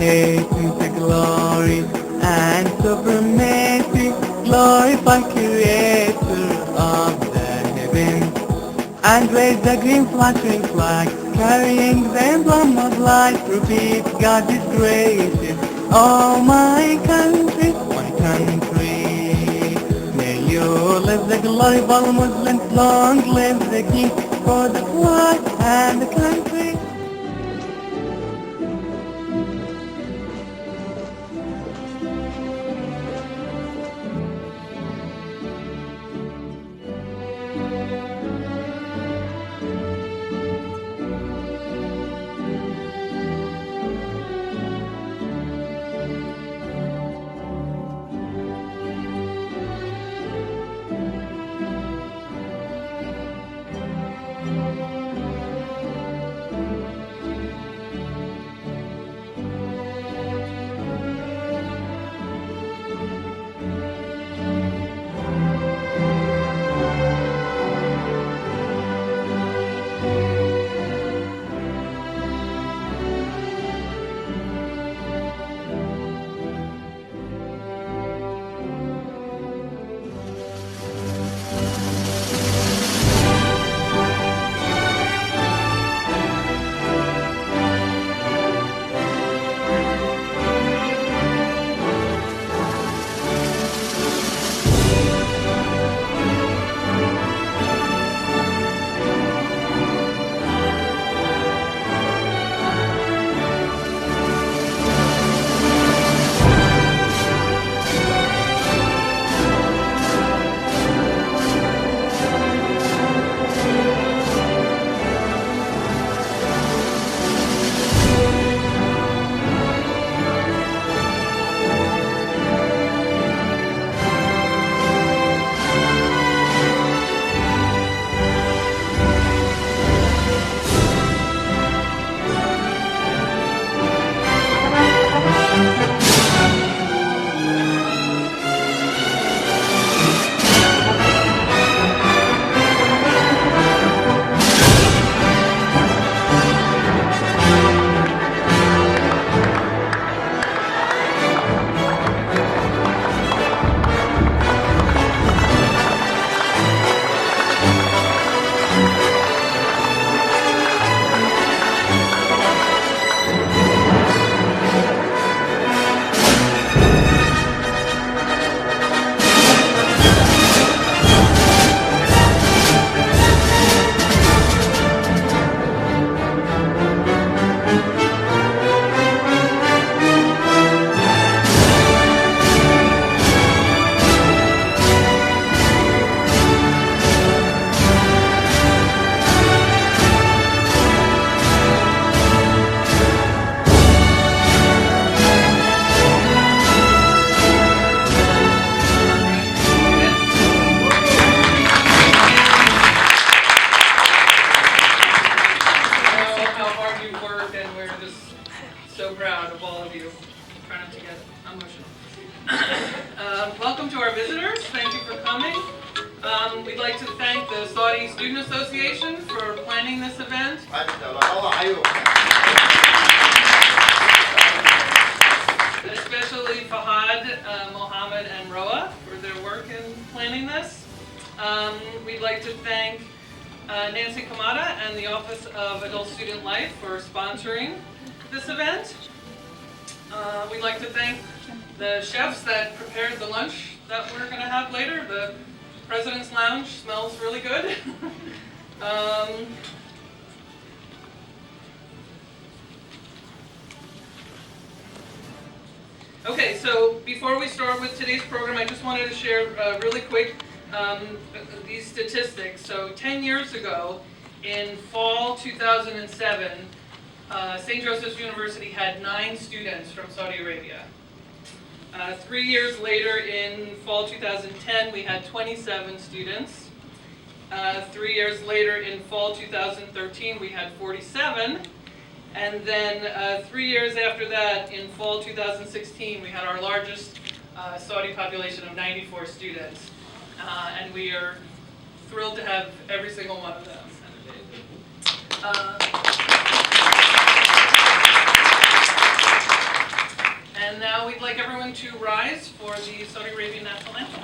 hasten to glory and supremacy, glorify Creator of the heavens, and raise the green flashing flag, carrying the emblem of light. Repeat, God is gracious. Oh my country, may you live the global Muslims, long live the king, for the flag and the country. Welcome to our visitors. Thank you for coming. We'd like to thank the Saudi Student Association for planning this event. Especially Fahad, Mohammed, and Roa for their work in planning this. We'd like to thank Nancy Kamada and the Office of Adult Student Life for sponsoring this event. We'd like to thank the chefs that prepared the lunch that we're going to have later. The President's Lounge smells really good. Okay, so before we start with today's program, I just wanted to share really quick these statistics. So 10 years ago, in fall 2007, St. Joseph's University had 9 students from Saudi Arabia. 3 years later, in fall 2010, we had 27 students. 3 years later, in fall 2013, we had 47. And then 3 years after that, in fall 2016, we had our largest Saudi population of 94 students. And we are thrilled to have every single one of them. to rise for the Saudi Arabian national anthem.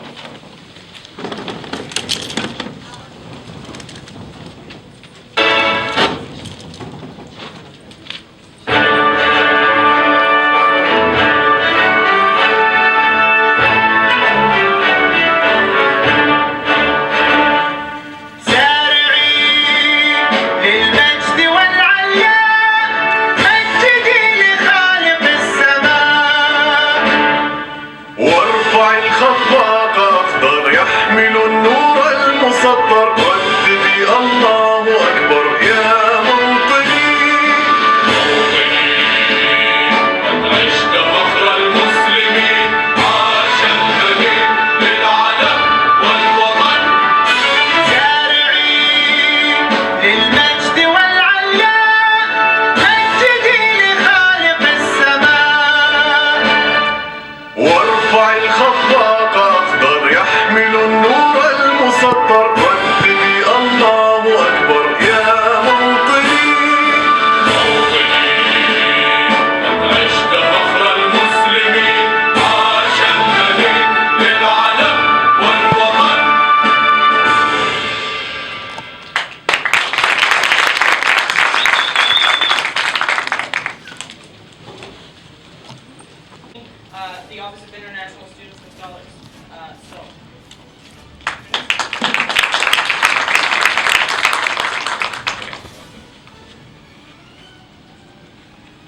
The Office of International Students and Scholars.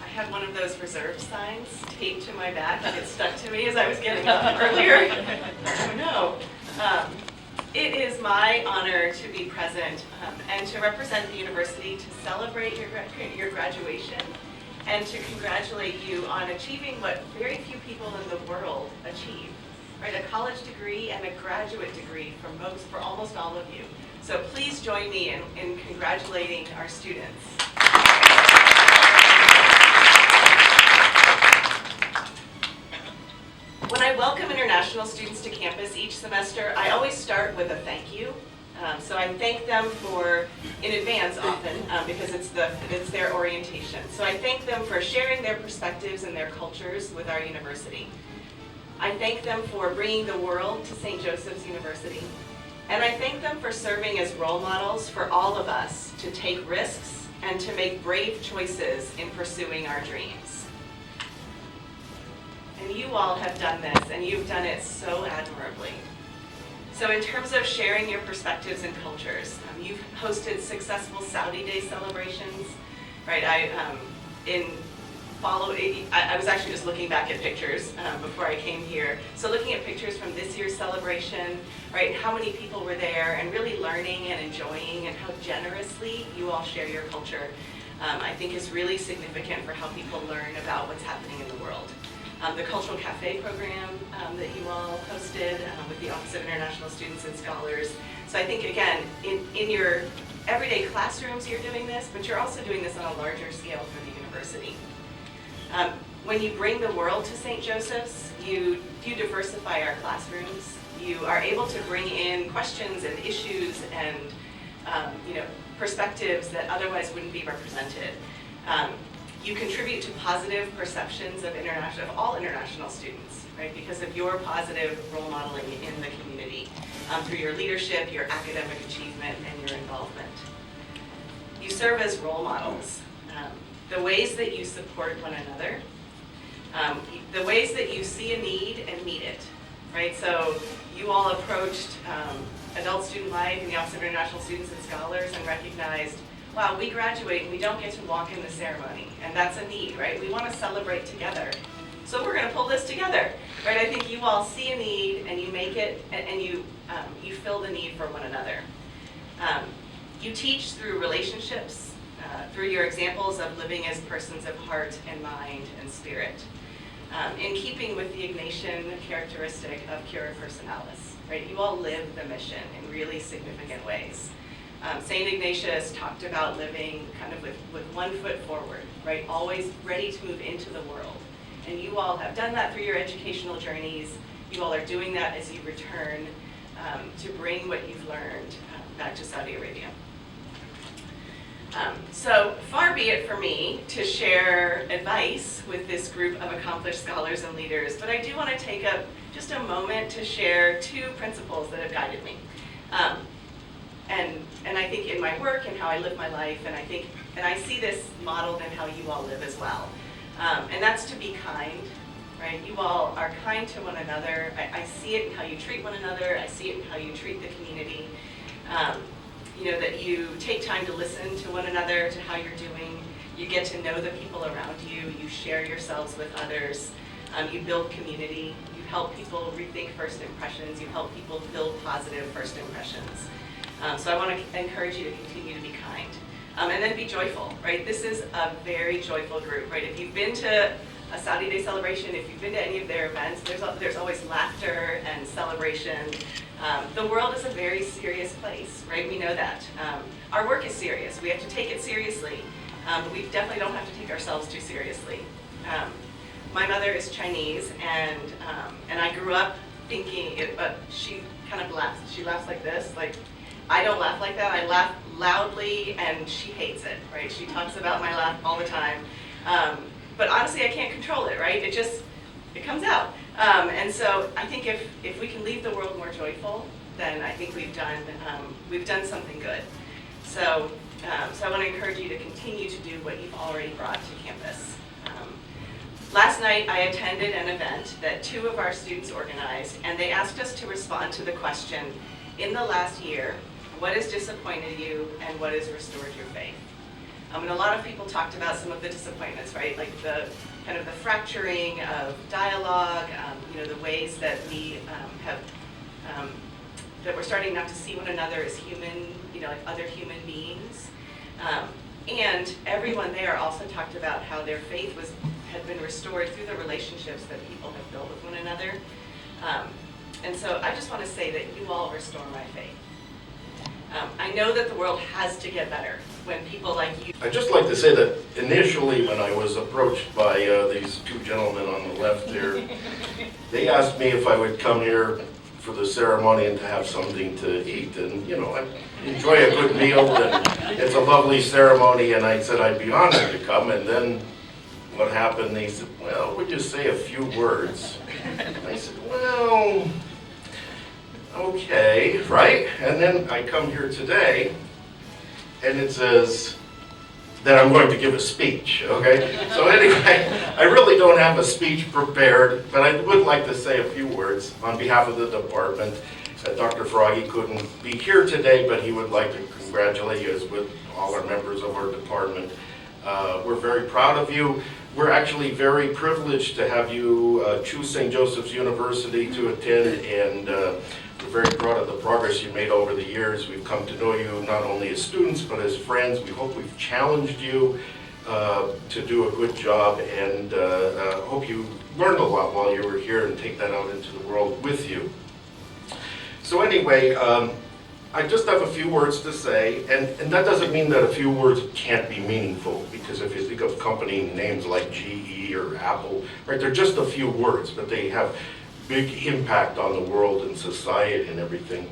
I had one of those reserved signs taped to my back and it stuck to me as I was getting up earlier. Oh no. It is my honor to be present and to represent the university to celebrate your graduation and to congratulate you on achieving what very few people in the world achieve, right? A college degree and a graduate degree for almost all of you. So please join me in congratulating our students. When I welcome international students to campus each semester, I always start with a thank you. So I thank them in advance often because it's their orientation. So I thank them for sharing their perspectives and their cultures with our university. I thank them for bringing the world to St. Joseph's University. And I thank them for serving as role models for all of us to take risks and to make brave choices in pursuing our dreams. And you all have done this, and you've done it so admirably. So in terms of sharing your perspectives and cultures, you've hosted successful Saudi Day celebrations, right? I was actually just looking back at pictures before I came here. So looking at pictures from this year's celebration, right, and how many people were there and really learning and enjoying and how generously you all share your culture, I think is really significant for how people learn about what's happening in the world. The Cultural Cafe program that you all hosted with the Office of International Students and Scholars. So I think, again, in your everyday classrooms you're doing this, but you're also doing this on a larger scale for the university. When you bring the world to St. Joseph's, you diversify our classrooms. You are able to bring in questions and issues and perspectives that otherwise wouldn't be represented. You contribute to positive perceptions of all international students, right? Because of your positive role modeling in the community through your leadership, your academic achievement, and your involvement. You serve as role models. The ways that you support one another, the ways that you see a need and meet it, right? So you all approached Adult Student Life and the Office of International Students and Scholars and recognized, wow, we graduate and we don't get to walk in the ceremony, and that's a need, right? We want to celebrate together. So we're going to pull this together, right? I think you all see a need and you make it, and you fill the need for one another. You teach through relationships, through your examples of living as persons of heart and mind and spirit, in keeping with the Ignatian characteristic of cura personalis, right? You all live the mission in really significant ways. St. Ignatius talked about living kind of with 1 foot forward, right? Always ready to move into the world. And you all have done that through your educational journeys. You all are doing that as you return to bring what you've learned back to Saudi Arabia. So far be it for me to share advice with this group of accomplished scholars and leaders, but I do want to take just a moment to share 2 principles that have guided me. And I think in my work and how I live my life, and I see this modeled in how you all live as well. And that's to be kind, right? You all are kind to one another. I see it in how you treat one another. I see it in how you treat the community. You know, that you take time to listen to one another, to how you're doing. You get to know the people around you. You share yourselves with others. You build community. You help people rethink first impressions. You help people build positive first impressions. So I want to encourage you to continue to be kind. And then be joyful, right? This is a very joyful group, right? If you've been to a Saudi Day celebration, if you've been to any of their events, there's always laughter and celebration. The world is a very serious place, right? We know that. Our work is serious. We have to take it seriously. But we definitely don't have to take ourselves too seriously. My mother is Chinese, and I grew up thinking it, but she kind of laughs. She laughs like this. Like, I don't laugh like that. I laugh loudly, and she hates it, right? She talks about my laugh all the time. But honestly, I can't control it, right? It comes out. And so I think if we can leave the world more joyful, then I think we've done something good. So I want to encourage you to continue to do what you've already brought to campus. Last night I attended an event that 2 of our students organized, and they asked us to respond to the question, in the last year, what has disappointed you and what has restored your faith? And a lot of people talked about some of the disappointments, right? Like the kind of the fracturing of dialogue, you know, the ways that we that we're starting not to see one another as human, you know, like other human beings. And everyone there also talked about how their faith had been restored through the relationships that people have built with one another. And so I just want to say that you all restore my faith. I know that the world has to get better when people like you. I'd just like to say that initially when I was approached by these 2 gentlemen on the left there, they asked me if I would come here for the ceremony and to have something to eat. And, you know, I enjoy a good meal and it's a lovely ceremony, and I said I'd be honored to come. And then what happened, they said, well, would you say a few words? And I said, well, okay, right? And then I come here today, and it says that I'm going to give a speech, okay? So anyway, I really don't have a speech prepared, but I would like to say a few words on behalf of the department. Dr. Froggy couldn't be here today, but he would like to congratulate you as with all our members of our department. We're very proud of you. We're actually very privileged to have you choose St. Joseph's University to attend, and we're very proud of the progress you've made over the years. We've come to know you not only as students, but as friends. We hope we've challenged you to do a good job, and hope you learned a lot while you were here and take that out into the world with you. So anyway, I just have a few words to say, and that doesn't mean that a few words can't be meaningful, because if you think of company names like GE or Apple, right, they're just a few words, but they have big impact on the world and society and everything.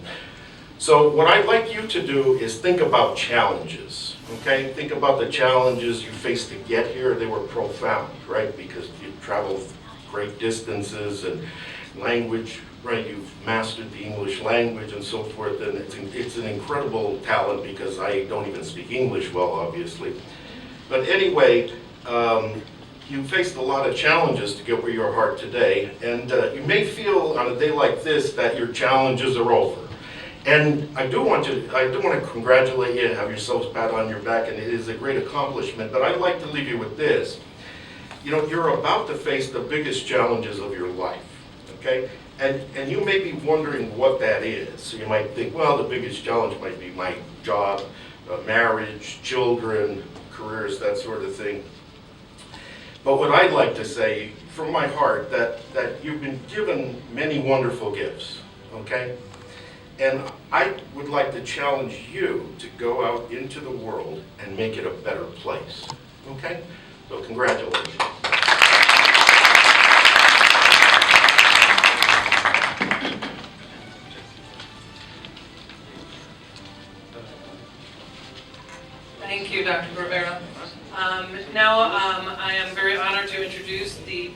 So what I'd like you to do is think about challenges, okay? Think about the challenges you faced to get here. They were profound, right? Because you traveled great distances and language, right? You've mastered the English language and so forth, and it's an incredible talent, because I don't even speak English well, obviously. But anyway, you faced a lot of challenges to get where you are today, and you may feel on a day like this that your challenges are over. And I do want to congratulate you and have yourselves pat on your back, and it is a great accomplishment, but I'd like to leave you with this. You know, you're about to face the biggest challenges of your life, okay? And you may be wondering what that is. So you might think, well, the biggest challenge might be my job, marriage, children, careers, that sort of thing. But what I'd like to say from my heart, that you've been given many wonderful gifts, okay? And I would like to challenge you to go out into the world and make it a better place, okay? So congratulations. Thank you, Dr. I am very honored to introduce the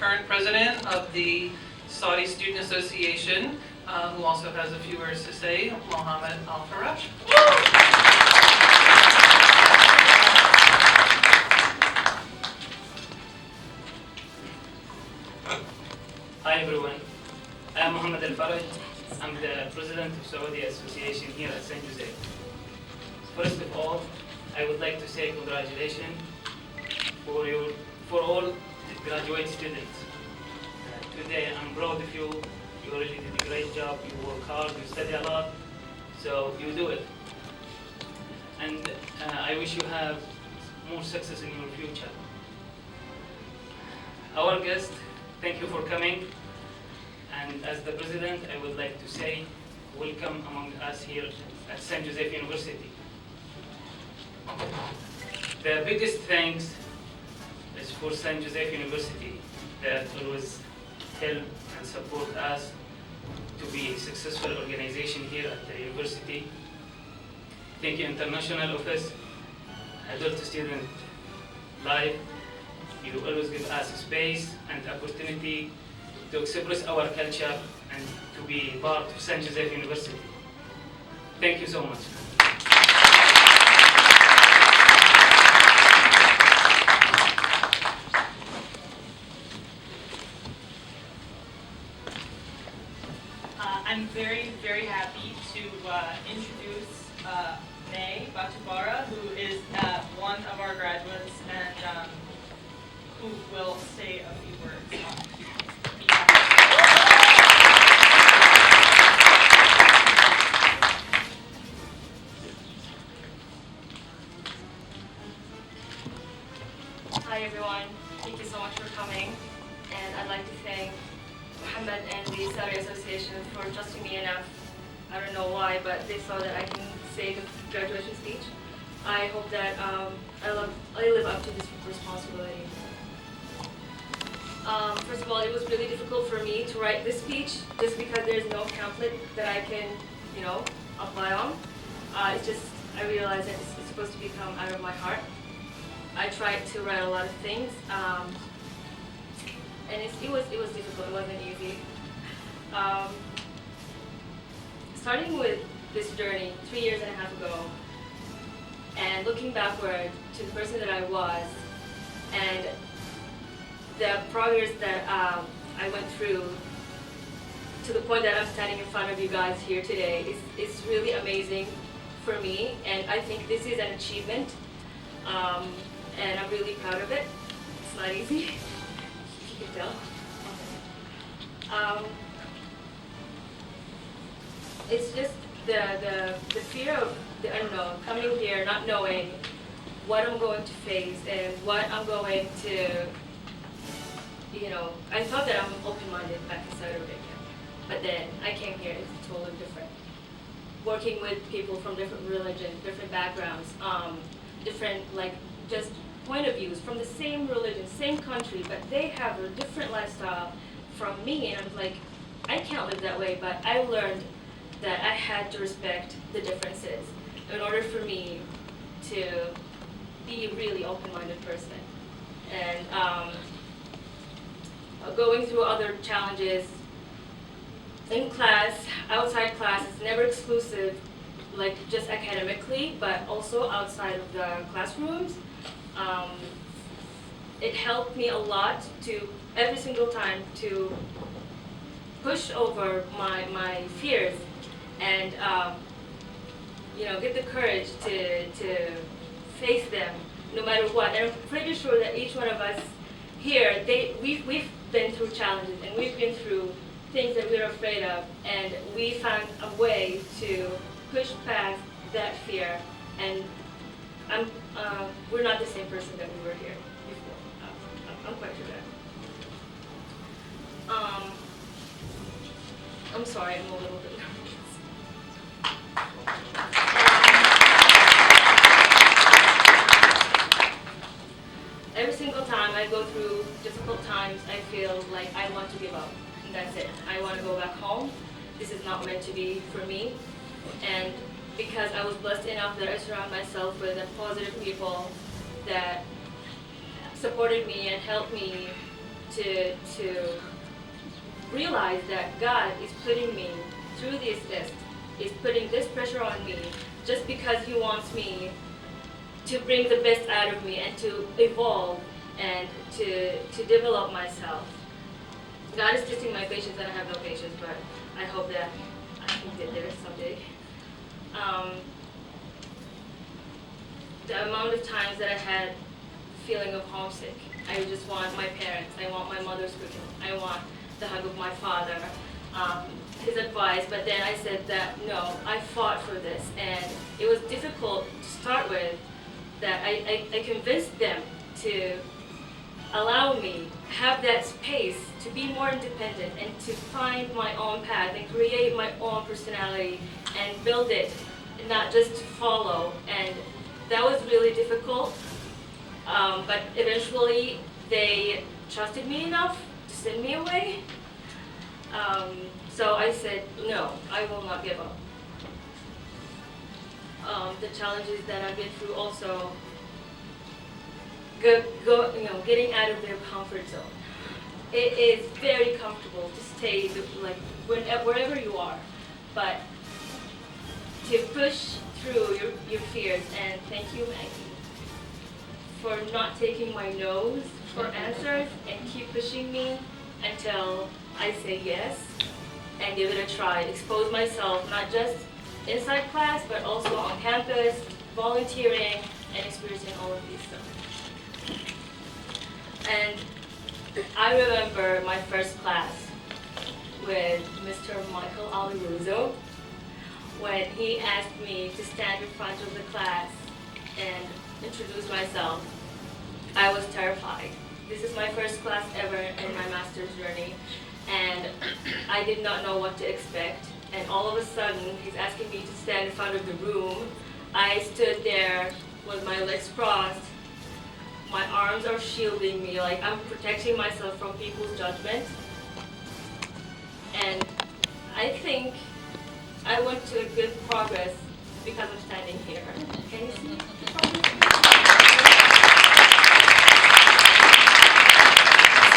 current president of the Saudi Student Association, who also has a few words to say, Mohammed Al-Faraj. Hi everyone, I am Mohammed Al-Faraj. I'm the president of Saudi Association here at St. Joseph. First of all, I would like to say congratulations for all graduate students. Today I'm proud of you. You really did a great job. You work hard, you study a lot, so you do it. And I wish you have more success in your future. Our guest, thank you for coming. And as the president, I would like to say welcome among us here at St. Joseph University. The biggest thanks is for St. Joseph University that always help and support us to be a successful organization here at the university. Thank you, International Office, Adult Student Life. You always give us space and opportunity to express our culture and to be part of St. Joseph University. Thank you so much. I'm very, very happy to introduce May Batubara, who is one of our graduates and who will say a few words on behalf Hi everyone, thank you so much for coming, and I'd like to thank Mohammed and the Saudi Association for trusting me enough. I don't know why, but they saw that I can say the graduation speech. I hope that I live up to this responsibility. First of all, it was really difficult for me to write this speech just because there's no template that I can, apply on. It's just, I realized that it's supposed to become out of my heart. I tried to write a lot of things, and it was difficult. It wasn't easy. Starting with this journey 3.5 years ago, and looking backward to the person that I was, and the progress that I went through to the point that I'm standing in front of you guys here today is really amazing for me, and I think this is an achievement, and I'm really proud of it. It's not easy, you can tell. It's just the fear of the unknown, coming here not knowing what I'm going to face and what I'm going to, I thought that I'm open-minded back in Saudi Arabia, but then I came here, it's totally different. Working with people from different religions, different backgrounds, different, just point of views from the same religion, same country, but they have a different lifestyle from me, and I was like, I can't live that way, but I learned that I had to respect the differences in order for me to be a really open-minded person. And going through other challenges in class, outside class, it's never exclusive, just academically, but also outside of the classrooms. It helped me a lot to, every single time, to push over my fears and get the courage to face them no matter what. And I'm pretty sure that each one of us here, we've been through challenges and we've been through things that we're afraid of, and we found a way to push past that fear, and we're not the same person that we were here before. I'm quite sure that. I'm sorry, I'm a little bit nervous. Every single time I go through difficult times, I feel like I want to give up. And that's it. I want to go back home. This is not meant to be for me. And because I was blessed enough that I surround myself with positive people that supported me and helped me to realize that God is putting me through this test, is putting this pressure on me just because He wants me to bring the best out of me and to evolve and to develop myself. God is testing my patience, and I have no patience, but I hope that I can get there someday. The amount of times that I had feeling of homesick, I just want my parents, I want my mother's cooking, I want the hug of my father, his advice, but then I said that no, I fought for this, and it was difficult to start with, that I convinced them to allow me have that space to be more independent and to find my own path and create my own personality and build it, not just to follow. And that was really difficult, but eventually they trusted me enough to send me away. So I said, no, I will not give up. The challenges that I've been through also, getting out of their comfort zone. It is very comfortable to stay wherever you are, but to push through your fears. And thank you, Maggie, for not taking my no's for answers and keep pushing me until I say yes and give it a try. Expose myself, not just inside class, but also on campus, volunteering, and experiencing all of these stuff. And I remember my first class with Mr. Michael Alaruzo when he asked me to stand in front of the class and introduce myself. I was terrified. This is my first class ever in my master's journey, and I did not know what to expect. And all of a sudden, he's asking me to stand in front of the room. I stood there with my legs crossed. My arms are shielding me, like I'm protecting myself from people's judgment. And I think I went to a good progress because I'm standing here. Can you see the progress?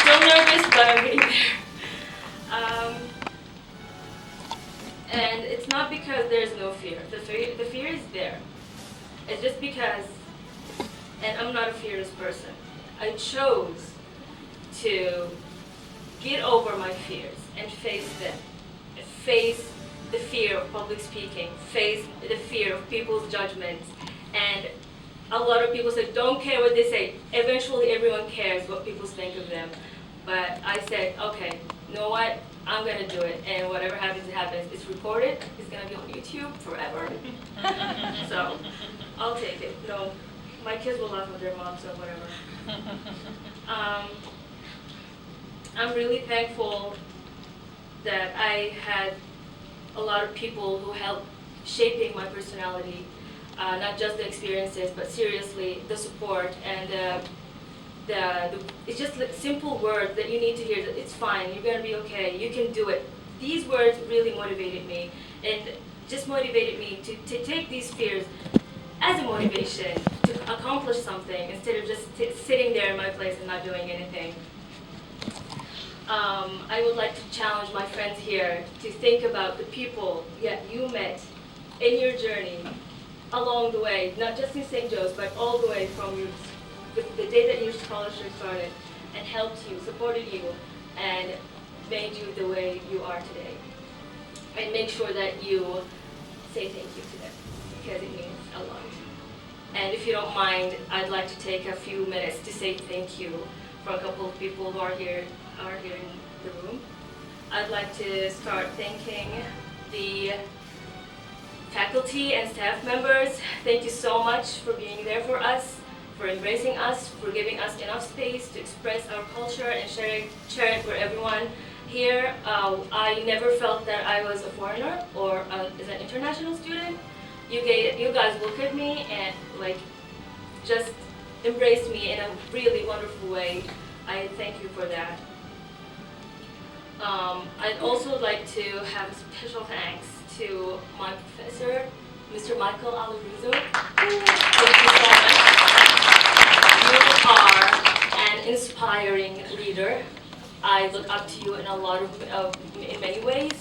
Still nervous, but I'm getting there. And it's not because there's no fear. The fear is there. It's just because, and I'm not a fearless person, I chose to get over my fears and face them. Face the fear of public speaking, face the fear of people's judgments. And a lot of people say, don't care what they say. Eventually everyone cares what people think of them. But I said, okay, you know what? I'm gonna do it, and whatever happens, it happens. It's recorded, it's gonna be on YouTube forever. So, I'll take it. No, my kids will laugh at their mom, so whatever. I'm really thankful that I had a lot of people who helped shaping my personality, not just the experiences, but seriously, the support and it's just like simple words that you need to hear that it's fine, you're going to be okay, you can do it. These words really motivated me, and just motivated me to take these fears as a motivation to accomplish something instead of just sitting there in my place and not doing anything. I would like to challenge my friends here to think about the people that you met in your journey along the way, not just in St. Joe's, but all the way from the day that your scholarship started, and helped you, supported you, and made you the way you are today. And make sure that you say thank you to them, because it means a lot. And if you don't mind, I'd like to take a few minutes to say thank you for a couple of people who are here in the room. I'd like to start thanking the faculty and staff members. Thank you so much for being there for us, for embracing us, for giving us enough space to express our culture and share it with everyone here. I never felt that I was a foreigner or as an international student. You guys looked at me and just embraced me in a really wonderful way. I thank you for that. I'd also like to have a special thanks to my professor, Mr. Michael Alaruzo. Thank you so much. You are inspiring leader. I look up to you in in many ways.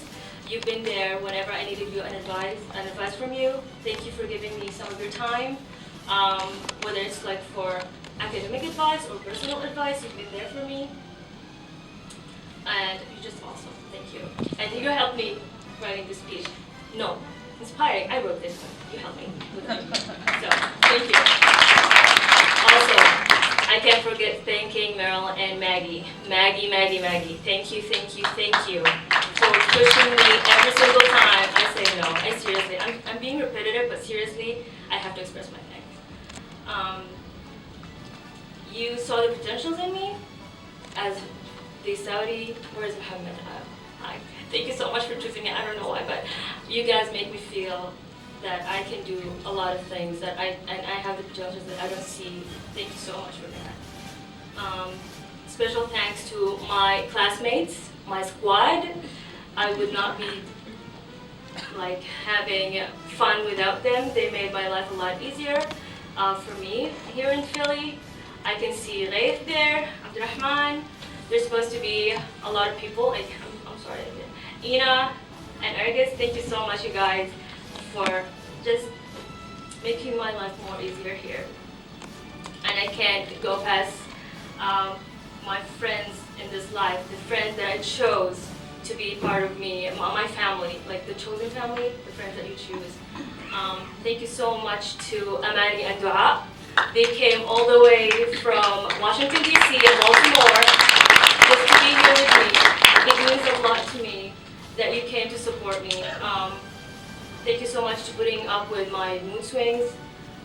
You've been there whenever I needed you an advice from you. Thank you for giving me some of your time, whether it's like for academic advice or personal advice. You've been there for me, and you're just awesome. Thank you. And you helped me writing this speech. No, inspiring. I wrote this one. You helped me with it. So thank you. Also, I can't forget thanking Meryl and Maggie. Maggie. Thank you for pushing me every single time I say no. I seriously, I'm being repetitive, but seriously, I have to express my thanks. You saw the potentials in me as the Saudi. Where's Muhammad? Thank you so much for choosing me. I don't know why, but you guys make me feel that I can do a lot of things that I have the potentials that I don't see. Thank you so much for that. Special thanks to my classmates, my squad. I would not be like having fun without them. They made my life a lot easier for me here in Philly. I can see Raif there, Abdurrahman. There's supposed to be a lot of people. I'm sorry. Ina and Ergis, thank you so much, you guys, for just making my life more easier here. And I can't go past my friends in this life, the friends that I chose to be part of me, my family, like the chosen family, the friends that you choose. Thank you so much to Amani and Dua. They came all the way from Washington, D.C. and Baltimore just to be here with me. It means a lot to me that you came to support me. Thank you so much for putting up with my mood swings.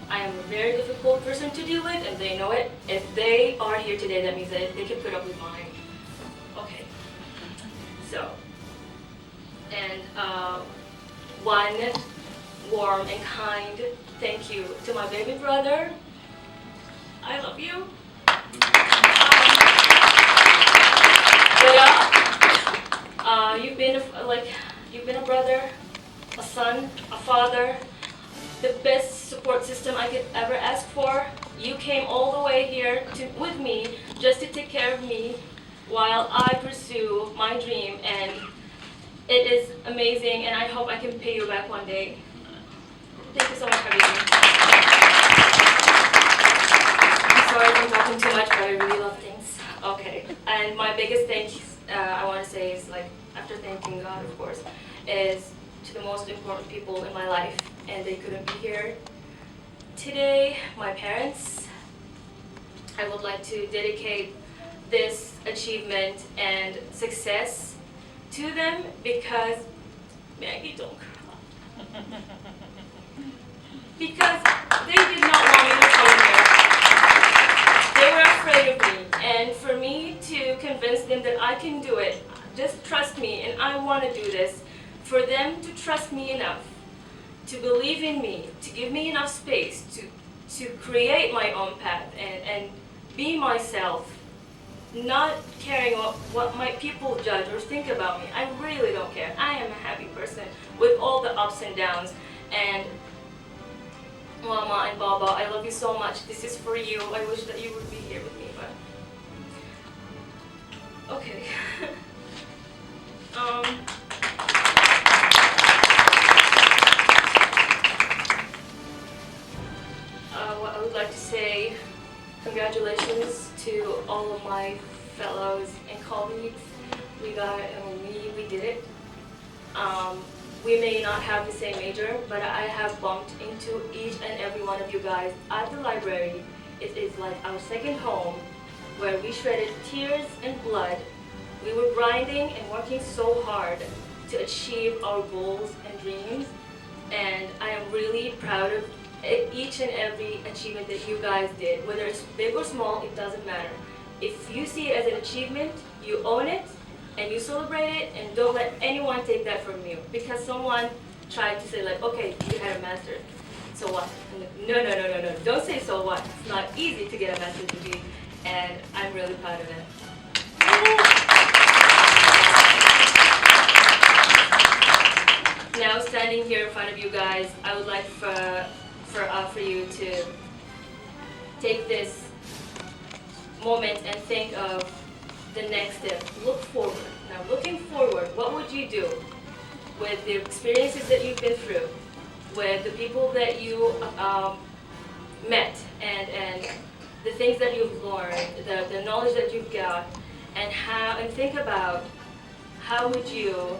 I am a very difficult person to deal with, and they know it. If they are here today, that means that they can put up with mine. Okay. So, and one warm and kind thank you to my baby brother. I love you. You've been a brother, a son, a father, the best support system I could ever ask for. You came all the way here with me just to take care of me while I pursue my dream, and it is amazing, and I hope I can pay you back one day. Thank you so much, Habibi. I'm sorry if I'm talking too much, but I really love things. Okay, and my biggest thanks I want to say is, like, after thanking God, of course, is to the most important people in my life, and they couldn't be here today. My parents. I would like to dedicate this achievement and success to them because Maggie, don't cry. Because they did not want me to come here. They were afraid of me, and for me to convince them that I can do it, just trust me and I want to do this, for them to trust me enough, to believe in me, to give me enough space to create my own path and be myself, not caring what my people judge or think about me. I really don't care. I am a happy person with all the ups and downs. And Mama and Baba, I love you so much. This is for you. I wish that you would be here with me, but okay. What I would like to say, congratulations to all of my fellows and colleagues. We did it. We may not have the same major, but I have bumped into each and every one of you guys at the library. It is like our second home, where we shredded tears and blood. We were grinding and working so hard to achieve our goals and dreams, and I am really proud of each and every achievement that you guys did. Whether it's big or small, it doesn't matter. If you see it as an achievement, you own it and you celebrate it, and don't let anyone take that from you. Because someone tried to say, like, okay, you had a master's, so what? No, don't say so what. It's not easy to get a master's degree, and I'm really proud of it. Now, standing here in front of you guys, I would like for you to take this moment and think of the next step. Look forward. Now, looking forward, what would you do with the experiences that you've been through, with the people that you met, and the things that you've learned, the knowledge that you've got, and think about how would you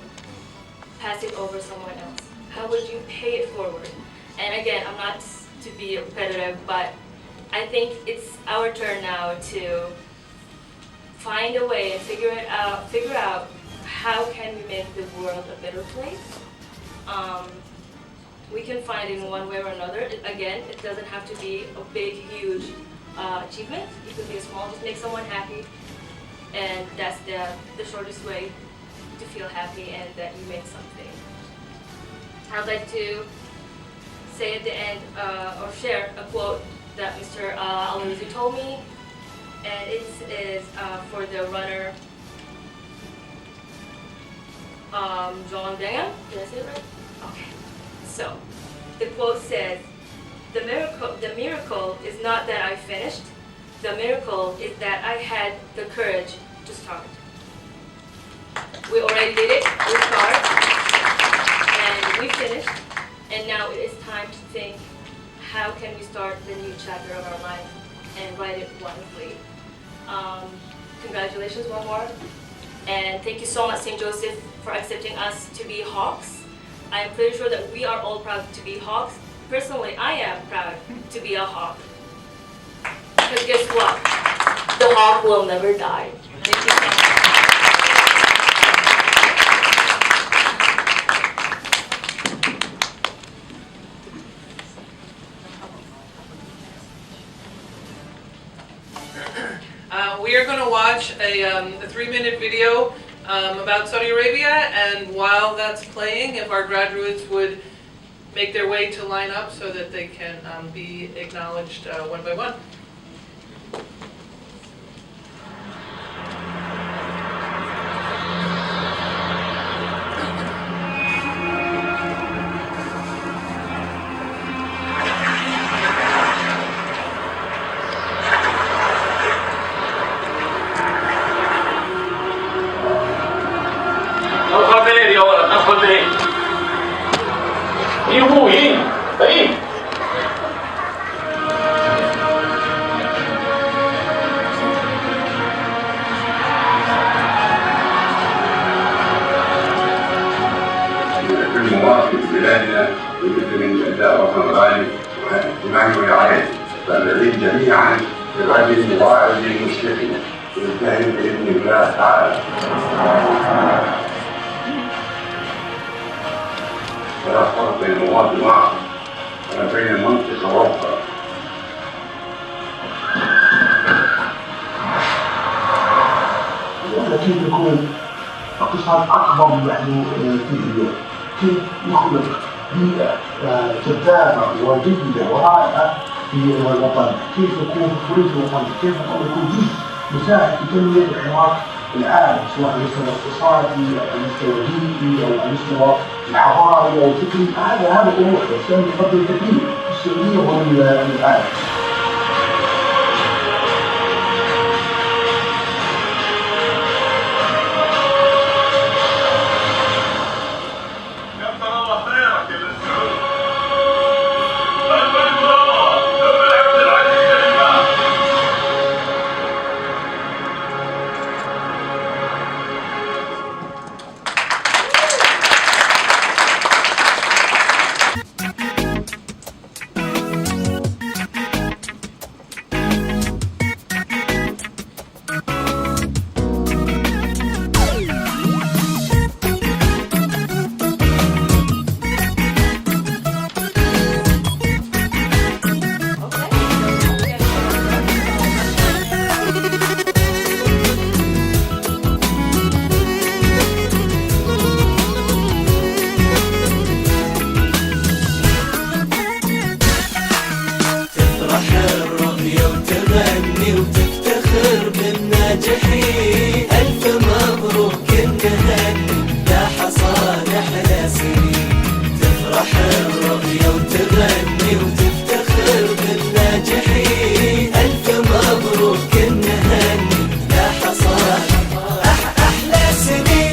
pass it over someone else? How would you pay it forward? And again, I'm not to be repetitive, but I think it's our turn now to find a way and figure out how can we make the world a better place. We can find it in one way or another. Again, it doesn't have to be a big, huge achievement. It could be a small, just make someone happy. And that's the shortest way to feel happy and that you made something. I'd like to say at the end, or share a quote that Mr. Al-Rizzi told me, and it is for the runner John Bingham. Did I say it right? Okay. So, the quote says, the miracle is not that I finished, the miracle is that I had the courage to start. We already did it, we started, and we finished, and now it is time to think, how can we start the new chapter of our life and write it wonderfully. Congratulations one more, and thank you so much, St. Joseph, for accepting us to be Hawks. I am pretty sure that we are all proud to be Hawks. Personally, I am proud to be a Hawk. Because guess what? The Hawk will never die. Thank you so much. We are going to watch a 3-minute video about Saudi Arabia, and while that's playing, if our graduates would make their way to line up so that they can be acknowledged one by one. فندعين جميعا لرجل واعظ مشرق ينتهي باذن الله تعالى. ولا فرق بين المواطن معه ولا بين المنطقه واخرى. كيف يكون اقتصاد اكبر يعني في كيف يخلق بيئه جذابه وجيده ورائعه في الوطن، كيف يكون خروج الوطن، كيف يكون جزء مساعد في تنميه العراق العالم سواء على المستوى الاقتصادي او على المستوى البيئي او على المستوى الحضاري او الفكري. هذا طموح الاسلام يقدم كثير في السعوديه والعالم. وتغني وتفتخر بالناجحين. ألف مبروك النهاية.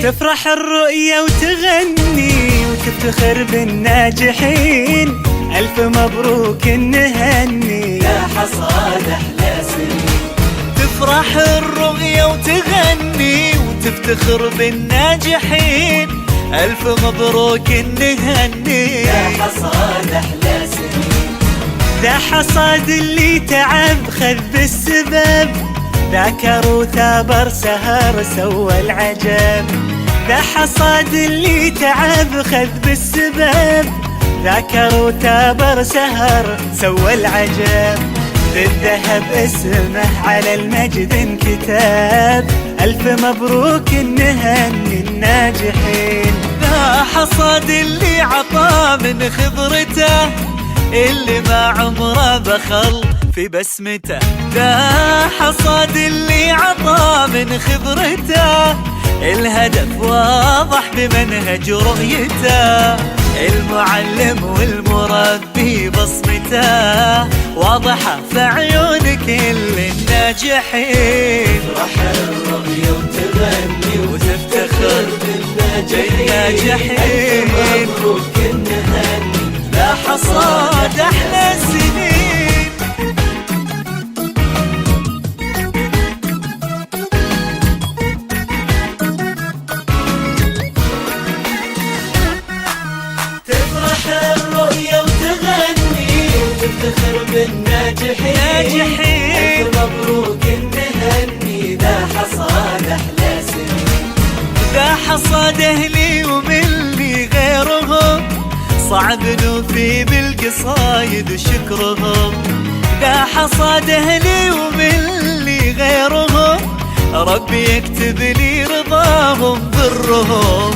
تفرح الرؤية وتغني وتفتخر بالناجحين، ألف مبروك نهني يا حصاد أحلى سنين. تفرح الرؤية وتغني وتفتخر بالناجحين، ألف مبروك نهني يا حصاد أحلى سنين. ذا حصاد اللي تعب خذ بالسبب، ذاكر وثابر سهر سوى العجب. ذا حصاد اللي تعب خذ بالسبب، ذاكر وثابر سهر سوى العجب. بالذهب اسمه على المجد انكتب، ألف مبروك نهني الناجحين. ذا حصاد اللي عطى من خبرته، اللي ما عمره بخل في بسمته. ذا حصاد اللي عطى من خبرته، الهدف واضح بمنهج رؤيته. المعلم والمربي بصمته واضحة في عيون كل الناجحين. تفرح الرؤية وتغني وتفتخر بالناجحين، مبروك نهني لا حصاد أحلى سنين. تفرح الرؤية وتغني وتفتخر بالناجحين، ألف مبروك نهني ذا حصاد أحلى سنين. ذا حصاد أهلي وملي غيرهم، صعب نوفي بالقصايد وشكرهم. ذا حصاد أهلي وملي غيرهم، ربي يكتب لي رضاهم برهم.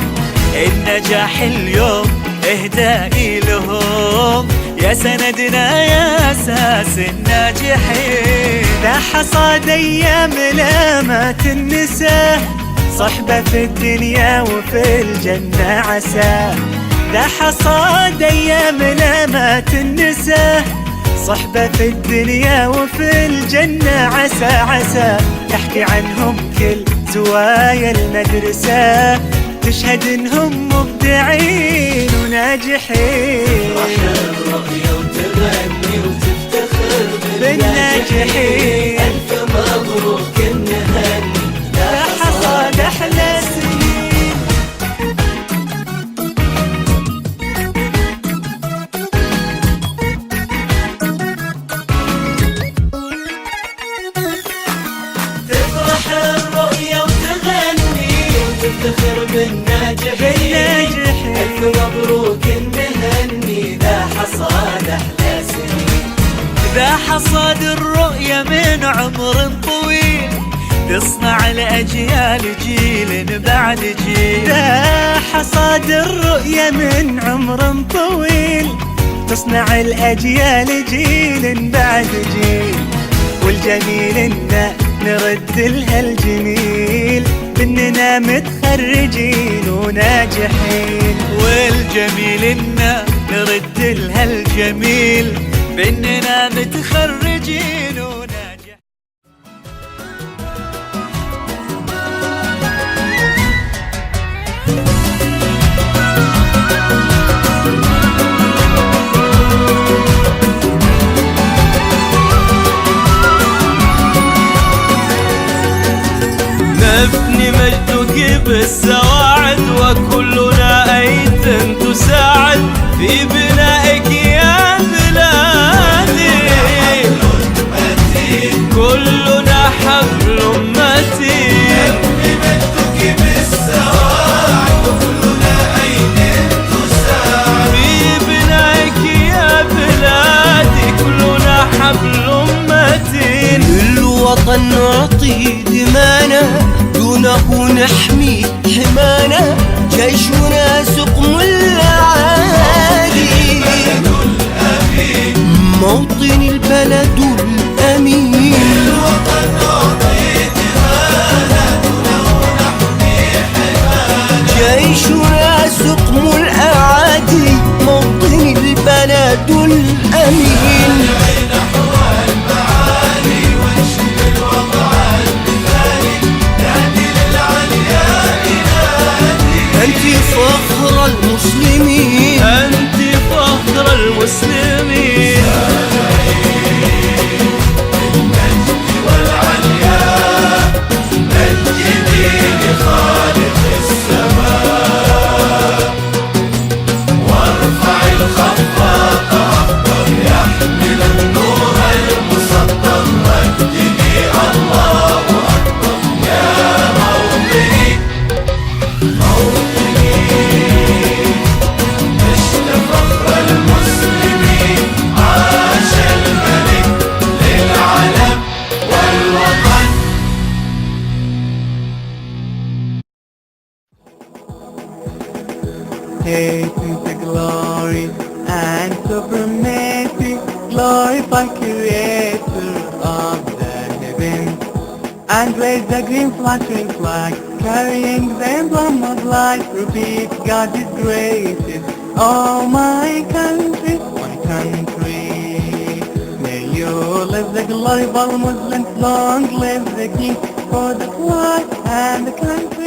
النجاح اليوم إهدائي لهم، يا سندنا يا أساس الناجحين. ذا حصاد أيام لا ما تنسى، صحبة في الدنيا وفي الجنة عسى. ذا حصاد أيام لا ما تنسى، صحبة في الدنيا وفي الجنة عسى عسى. تحكي عنهم كل زوايا المدرسة، تشهد انهم مبدعين وناجحين. تفرح الرؤية وتغني وتفتخر بالناجحين، ألف مبروك نهني يا حصاد أحلى سنين. تفرح الرؤية وتغني وتفتخر بالناجحين، ألف مبروك نهني ذا حصاد أحلى سنين. ذا حصاد الرؤية من عمر طويل، تصنع الأجيال جيل بعد جيل. ذا حصاد الرؤية من عمر طويل، تصنع الأجيال جيل بعد جيل. والجميل إنه نرد لها الجميل، بإننا متخرجين وناجحين. والجميل إنه نرد لها الجميل، بإننا متخرجين وناجحين. نبني مجدك بالسواعد، وكلنا أيد تساعد في بنائك يا بلادي. كلنا حبل متين. نبني مجدك بالسواعد، وكلنا أيد تساعد في بنائك يا بلادي. كلنا حبل متين. للوطن نعطي دمانا، دونه نحمي حمانا. جيشنا سقم الأعادي، موطن البلد الأمين. للوطن نعطي دمانا، دونه نحمي حمانا. جيشنا سقم الأعادي، موطن البلد الأمين. hasten to glory and supremacy. Glorify Creator of the heavens and raise the green fluttering flag, carrying the emblem of light. Repeat, God is gracious. Oh my country, may you live the glory of all Muslims. Long live the King, for the flag and the country.